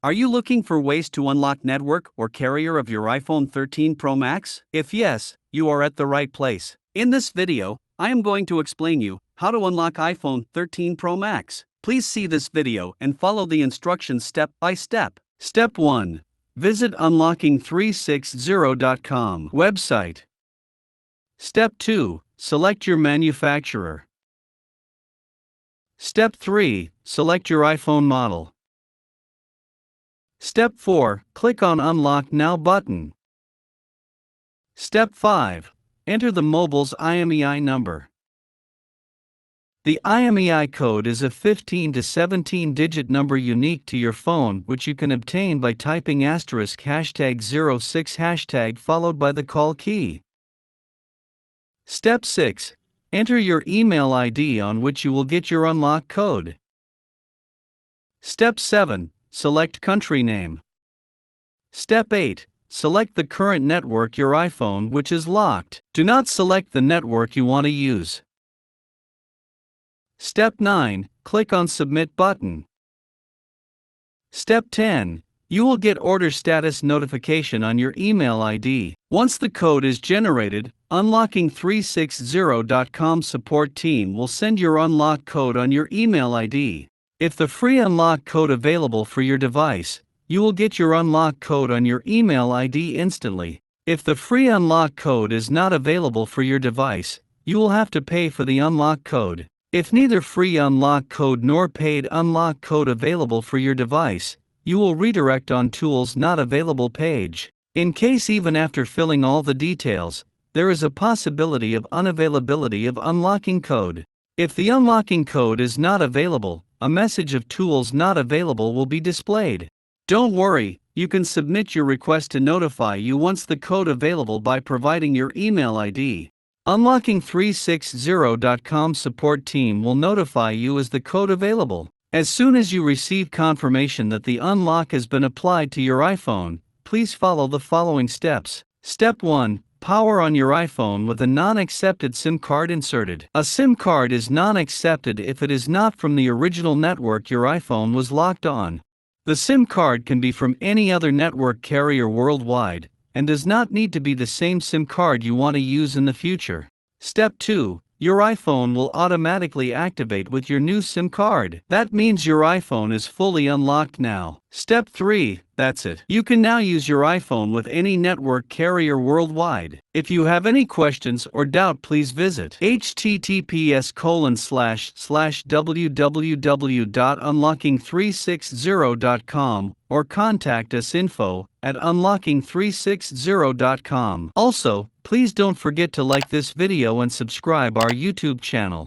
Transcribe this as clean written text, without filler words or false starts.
Are you looking for ways to unlock network or carrier of your iPhone 13 Pro Max? If yes, you are at the right place. In this video, I am going to explain you how to unlock iPhone 13 Pro Max. Please see this video and follow the instructions step by step. Step 1. Visit unlocking360.com website. Step 2. Select your manufacturer. Step 3. Select your iPhone model. Step 4. Click on Unlock Now button. Step 5. Enter the mobile's IMEI number. The IMEI code is a 15 to 17-digit number unique to your phone, which you can obtain by typing *#06# followed by the call key. Step 6. Enter your email ID on which you will get your unlock code. Step 7. Select country name. Step 8. Select the current network your iPhone which is locked. Do not select the network you want to use. Step 9. Click on Submit button. Step 10. You will get order status notification on your email ID. Once the code is generated, unlocking360.com support team will send your unlock code on your email ID. If the free unlock code available for your device, you will get your unlock code on your email ID instantly. If the free unlock code is not available for your device, you will have to pay for the unlock code. If neither free unlock code nor paid unlock code available for your device, you will redirect on Tools Not Available page. In case even after filling all the details, there is a possibility of unavailability of unlocking code. If the unlocking code is not available, a message of Tools Not Available will be displayed. Don't worry, you can submit your request to notify you once the code available by providing your email ID. Unlocking360.com support team will notify you as the code available. As soon as you receive confirmation that the unlock has been applied to your iPhone, please follow the following steps. Step 1. Power on your iPhone with a non-accepted SIM card inserted. A SIM card is non-accepted if it is not from the original network your iPhone was locked on. The SIM card can be from any other network carrier worldwide, and does not need to be the same SIM card you want to use in the future. Step 2. Your iPhone will automatically activate with your new SIM card. That means your iPhone is fully unlocked now. Step 3. That's it. You can now use your iPhone with any network carrier worldwide. If you have any questions or doubt, please visit https://www.unlocking360.com or contact us info@unlocking360.com. Also, please don't forget to like this video and subscribe our YouTube channel.